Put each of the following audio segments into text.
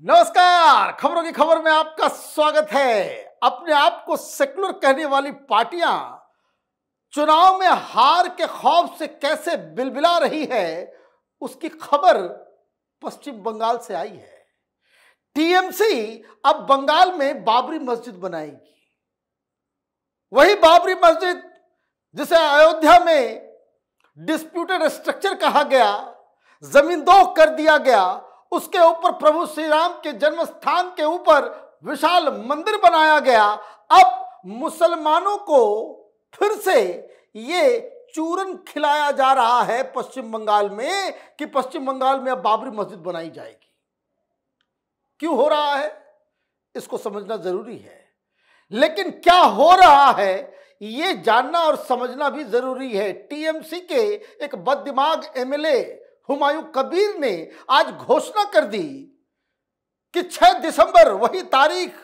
नमस्कार, खबरों की खबर में आपका स्वागत है। अपने आप को सेकुलर कहने वाली पार्टियां चुनाव में हार के खौफ से कैसे बिलबिला रही है, उसकी खबर पश्चिम बंगाल से आई है। टीएमसी अब बंगाल में बाबरी मस्जिद बनाएगी। वही बाबरी मस्जिद जिसे अयोध्या में डिस्प्यूटेड स्ट्रक्चर कहा गया, जमींदोज कर दिया गया, उसके ऊपर प्रभु श्री राम के जन्म स्थान के ऊपर विशाल मंदिर बनाया गया। अब मुसलमानों को फिर से ये चूरन खिलाया जा रहा है पश्चिम बंगाल में कि पश्चिम बंगाल में अब बाबरी मस्जिद बनाई जाएगी। क्यों हो रहा है, इसको समझना जरूरी है। लेकिन क्या हो रहा है ये जानना और समझना भी जरूरी है। टीएमसी के एक बददिमाग एमएलए हुमायूं कबीर ने आज घोषणा कर दी कि 6 दिसंबर, वही तारीख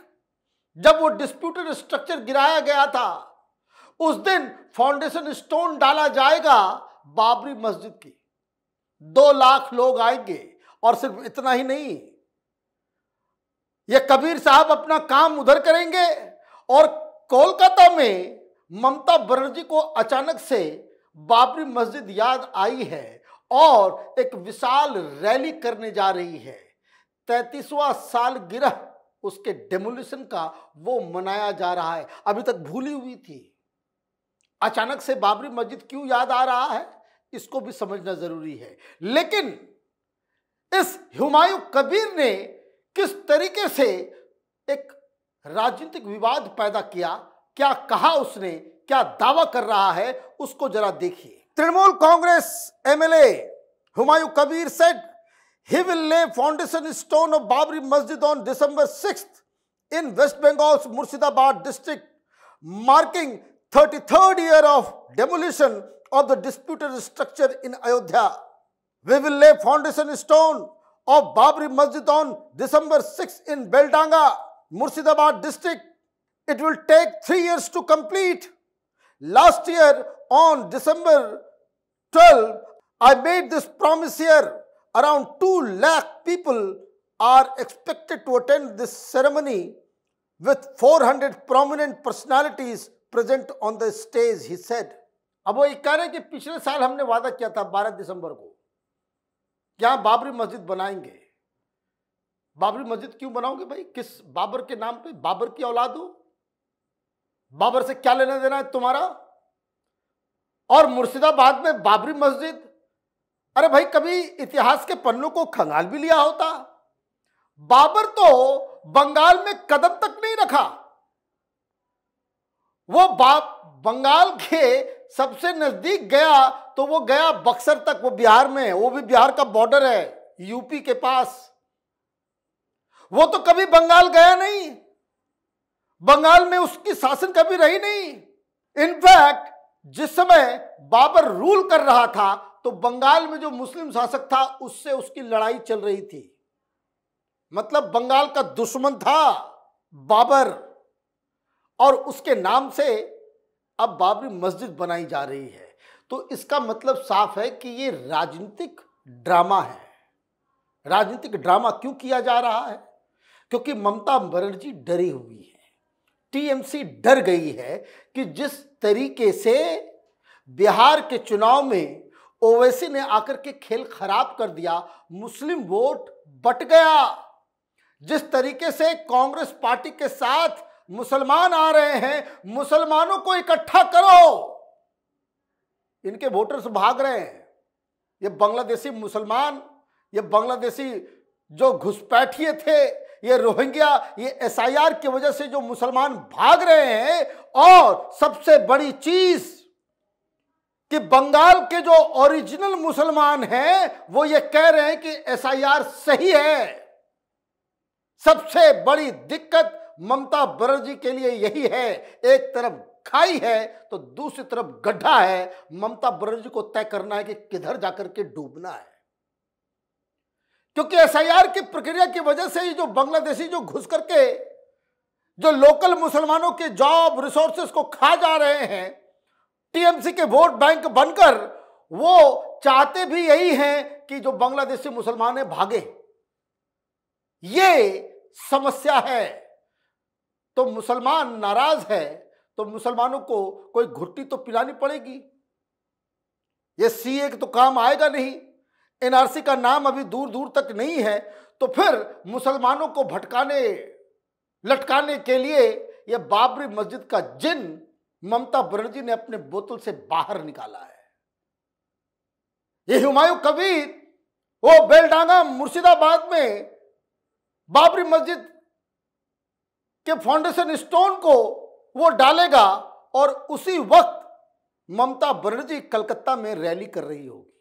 जब वो डिस्प्यूटेड स्ट्रक्चर गिराया गया था, उस दिन फाउंडेशन स्टोन डाला जाएगा बाबरी मस्जिद की। 2 लाख लोग आएंगे। और सिर्फ इतना ही नहीं, ये कबीर साहब अपना काम उधर करेंगे और कोलकाता में ममता बनर्जी को अचानक से बाबरी मस्जिद याद आई है और एक विशाल रैली करने जा रही है। 33वां सालगिरह उसके डेमोलिशन का वो मनाया जा रहा है। अभी तक भूली हुई थी। अचानक से बाबरी मस्जिद क्यों याद आ रहा है, इसको भी समझना जरूरी है। लेकिन इस हुमायूं कबीर ने किस तरीके से एक राजनीतिक विवाद पैदा किया, क्या कहा उसने, क्या दावा कर रहा है, उसको जरा देखिए। Trinamool Congress MLA Humayun Kabir said he will lay foundation stone of Babri Masjid on December 6th in West Bengal's Murshidabad district, marking 33rd year of demolition of the disputed structure in Ayodhya. We will lay foundation stone of Babri Masjid on December 6th in Beldanga, Murshidabad district. It will take 3 years to complete. Last year on December 12, I made this promise here. Around 2 lakh people are expected to attend this ceremony with 400 prominent personalities present on the stage, he said. अब वो ये कह रहे हैं कि पिछले साल हमने वादा किया था 12 दिसंबर को यहाँ बाबरी मस्जिद बनाएंगे। बाबरी मस्जिद क्यों बनाओगे भाई? किस बाबर के नाम पे? बाबर की औलाद हो, बाबर से क्या लेना देना है तुम्हारा? और मुर्शिदाबाद में बाबरी मस्जिद, अरे भाई कभी इतिहास के पन्नों को खंगाल भी लिया होता। बाबर तो बंगाल में कदम तक नहीं रखा। वो बंगाल के सबसे नजदीक गया तो वो गया बक्सर तक, वो बिहार में है, वो भी बिहार का बॉर्डर है यूपी के पास। वो तो कभी बंगाल गया नहीं, बंगाल में उसकी शासन कभी रही नहीं। इनफैक्ट जिस समय बाबर रूल कर रहा था तो बंगाल में जो मुस्लिम शासक था उससे उसकी लड़ाई चल रही थी। मतलब बंगाल का दुश्मन था बाबर, और उसके नाम से अब बाबरी मस्जिद बनाई जा रही है। तो इसका मतलब साफ है कि ये राजनीतिक ड्रामा है। राजनीतिक ड्रामा क्यों किया जा रहा है? क्योंकि ममता बनर्जी डरी हुई है, टीएमसी डर गई है कि जिस तरीके से बिहार के चुनाव में ओवैसी ने आकर के खेल खराब कर दिया, मुस्लिम वोट बट गया। जिस तरीके से कांग्रेस पार्टी के साथ मुसलमान आ रहे हैं, मुसलमानों को इकट्ठा करो, इनके वोटर्स भाग रहे हैं। ये बांग्लादेशी मुसलमान, ये बांग्लादेशी जो घुसपैठिए थे, ये रोहिंग्या, ये एसआईआर की वजह से जो मुसलमान भाग रहे हैं। और सबसे बड़ी चीज कि बंगाल के जो ओरिजिनल मुसलमान हैं वो ये कह रहे हैं कि एसआईआर सही है। सबसे बड़ी दिक्कत ममता बनर्जी के लिए यही है। एक तरफ खाई है तो दूसरी तरफ गड्ढा है। ममता बनर्जी को तय करना है कि किधर जाकर के डूबना है, क्योंकि एसआईआर की प्रक्रिया की वजह से ही जो बांग्लादेशी जो घुस करके जो लोकल मुसलमानों के जॉब रिसोर्सेस को खा जा रहे हैं, टीएमसी के वोट बैंक बनकर, वो चाहते भी यही हैं कि जो बांग्लादेशी मुसलमान है भागे। ये समस्या है। तो मुसलमान नाराज है तो मुसलमानों को कोई घुट्टी तो पिलानी पड़ेगी। ये सीए तो काम आएगा नहीं, एनआरसी का नाम अभी दूर दूर तक नहीं है, तो फिर मुसलमानों को भटकाने लटकाने के लिए यह बाबरी मस्जिद का जिन ममता बनर्जी ने अपने बोतल से बाहर निकाला है। ये हुमायूं कबीर वो बेलडांगा मुर्शिदाबाद में बाबरी मस्जिद के फाउंडेशन स्टोन को वो डालेगा और उसी वक्त ममता बनर्जी कलकत्ता में रैली कर रही होगी।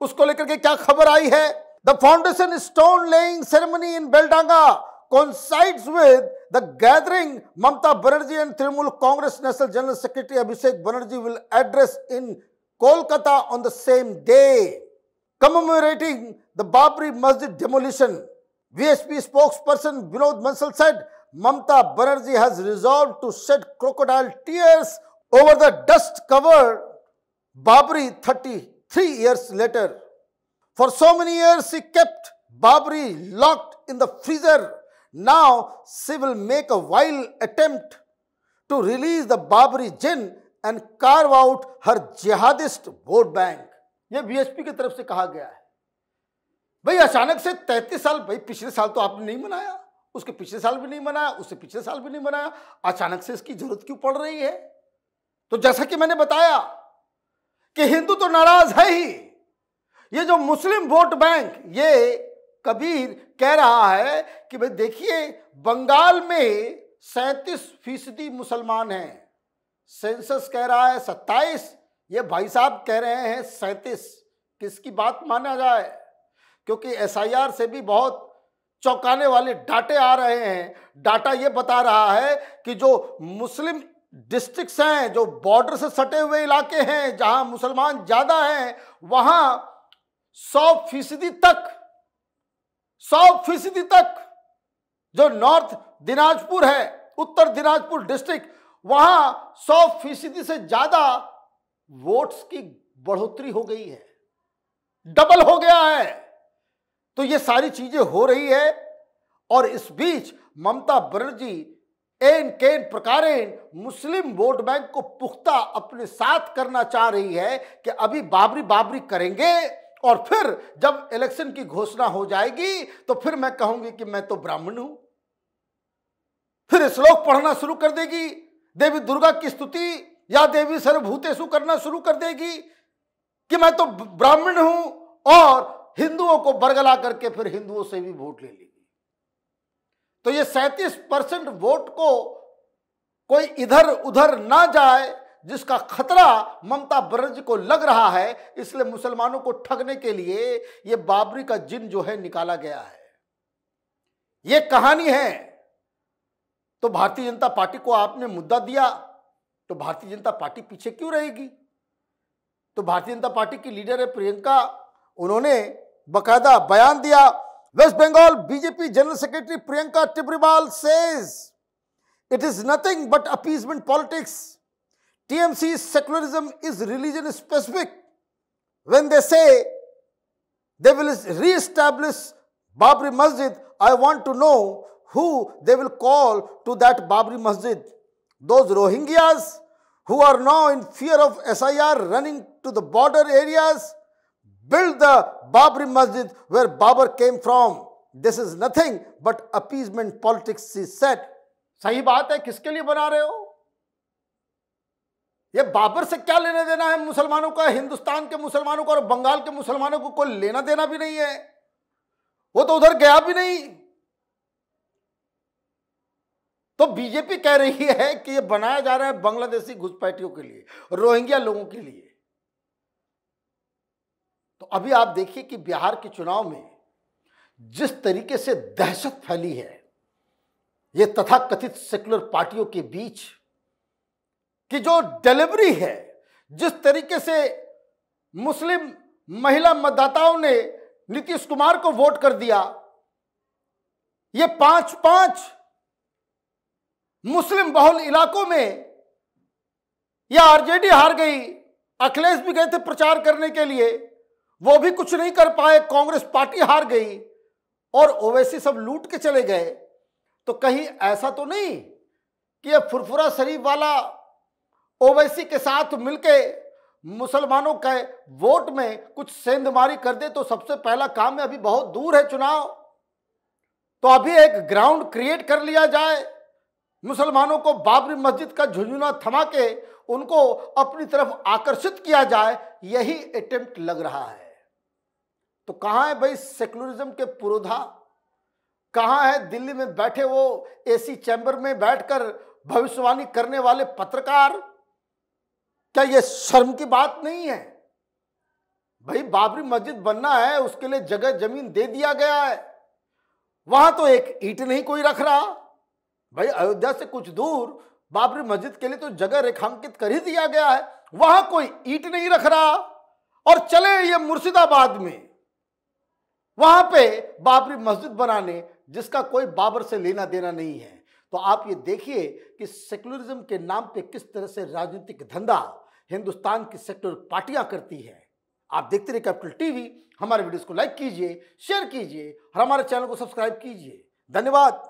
उसको लेकर के क्या खबर आई है? The foundation stone laying ceremony in Beldanga coincides with the gathering Mamata Banerjee and Trinamool Congress National General Secretary Abhishek Banerjee will address in Kolkata on the same day, commemorating the Babri Masjid demolition. VSP spokesperson Vinod Bansal said Mamata Banerjee has resolved to shed crocodile tears over the dust-covered Babri 33 years later. For so many years he kept Babri locked in the freezer. Now she will make a wild attempt to release the Babri jinn and carve out her jihadist vote bank. यह BSP की तरफ से कहा गया है। भाई अचानक से 33 साल, भाई पिछले साल तो आपने नहीं मनाया, उसके पिछले साल भी नहीं मनाया, उससे पिछले साल भी नहीं मनाया, अचानक से इसकी जरूरत क्यों पड़ रही है? तो जैसा कि मैंने बताया कि हिंदू तो नाराज है ही, ये जो मुस्लिम वोट बैंक, ये कबीर कह रहा है कि भाई देखिए बंगाल में 37% मुसलमान हैं, सेंसस कह रहा है 27, ये भाई साहब कह रहे हैं 37। किसकी बात माना जाए? क्योंकि एसआईआर से भी बहुत चौंकाने वाले डाटे आ रहे हैं। डाटा ये बता रहा है कि जो मुस्लिम डिस्ट्रिक्ट्स हैं, जो बॉर्डर से सटे हुए इलाके हैं, जहां मुसलमान ज्यादा हैं, वहां 100% तक जो नॉर्थ दिनाजपुर है, उत्तर दिनाजपुर डिस्ट्रिक्ट, वहां 100% से ज्यादा वोट्स की बढ़ोतरी हो गई है, डबल हो गया है। तो ये सारी चीजें हो रही है और इस बीच ममता बनर्जी एन केन प्रकारेण मुस्लिम वोट बैंक को पुख्ता अपने साथ करना चाह रही है कि अभी बाबरी करेंगे और फिर जब इलेक्शन की घोषणा हो जाएगी तो फिर मैं कहूंगी कि मैं तो ब्राह्मण हूं। फिर श्लोक पढ़ना शुरू कर देगी, देवी दुर्गा की स्तुति या देवी सर्वभूतेषु करना शुरू कर देगी कि मैं तो ब्राह्मण हूं, और हिंदुओं को बरगला करके फिर हिंदुओं से भी वोट ले लेगी। तो ये 37% वोट को कोई इधर उधर ना जाए, जिसका खतरा ममता बनर्जी को लग रहा है, इसलिए मुसलमानों को ठगने के लिए ये बाबरी का जिन जो है निकाला गया है। ये कहानी है। तो भारतीय जनता पार्टी को आपने मुद्दा दिया, तो भारतीय जनता पार्टी पीछे क्यों रहेगी? तो भारतीय जनता पार्टी की लीडर है प्रियंका, उन्होंने बकायदा बयान दिया। West Bengal BJP general secretary Priyanka Tibrewal says it is nothing but appeasement politics. TMC's secularism is religion specific. When they say they will re-establish Babri Masjid, I want to know who they will call to that Babri Masjid. Those Rohingyas who are now in fear of SIR running to the border areas, build the Babri Masjid where Babur came from. This is nothing but appeasement politics, she said. सही बात है, किसके लिए बना रहे हो? ये बाबर से क्या लेना देना है मुसलमानों का? हिंदुस्तान के मुसलमानों को और बंगाल के मुसलमानों को कोई लेना देना भी नहीं है, वो तो उधर गया भी नहीं। तो बीजेपी कह रही है कि ये बनाया जा रहा है बांग्लादेशी घुसपैठियों के लिए, रोहिंग्या लोगों के लिए। तो अभी आप देखिए कि बिहार के चुनाव में जिस तरीके से दहशत फैली है ये तथाकथित सेकुलर पार्टियों के बीच, कि जो डिलीवरी है, जिस तरीके से मुस्लिम महिला मतदाताओं ने नीतीश कुमार को वोट कर दिया, ये 5 मुस्लिम बहुल इलाकों में या आरजेडी हार गई। अखिलेश भी गए थे प्रचार करने के लिए, वो भी कुछ नहीं कर पाए, कांग्रेस पार्टी हार गई, और ओवैसी सब लूट के चले गए, तो कहीं ऐसा तो नहीं कि ये फुरफुरा शरीफ वाला ओवैसी के साथ मिलके मुसलमानों के वोट में कुछ सेंधमारी कर दे? तो सबसे पहला काम है, अभी बहुत दूर है चुनाव, तो अभी एक ग्राउंड क्रिएट कर लिया जाए, मुसलमानों को बाबरी मस्जिद का झुंझुना थमा के उनको अपनी तरफ आकर्षित किया जाए, यही अटेम्प्ट लग रहा है। तो कहां है भाई सेकुलरिज्म के पुरोधा? कहां है दिल्ली में बैठे वो एसी चैम्बर में बैठकर भविष्यवाणी करने वाले पत्रकार? क्या यह शर्म की बात नहीं है भाई? बाबरी मस्जिद बनना है, उसके लिए जगह जमीन दे दिया गया है, वहां तो एक ईंट नहीं कोई रख रहा भाई। अयोध्या से कुछ दूर बाबरी मस्जिद के लिए तो जगह रेखांकित कर ही दिया गया है, वहां कोई ईंट नहीं रख रहा। और चले ये मुर्शिदाबाद में, वहां पे बाबरी मस्जिद बनाने जिसका कोई बाबर से लेना देना नहीं है। तो आप ये देखिए कि सेकुलरिज्म के नाम पे किस तरह से राजनीतिक धंधा हिंदुस्तान की सेक्युलर पार्टियां करती है। आप देखते रहिए कैपिटल टीवी। हमारे वीडियोस को लाइक कीजिए, शेयर कीजिए और हमारे चैनल को सब्सक्राइब कीजिए। धन्यवाद।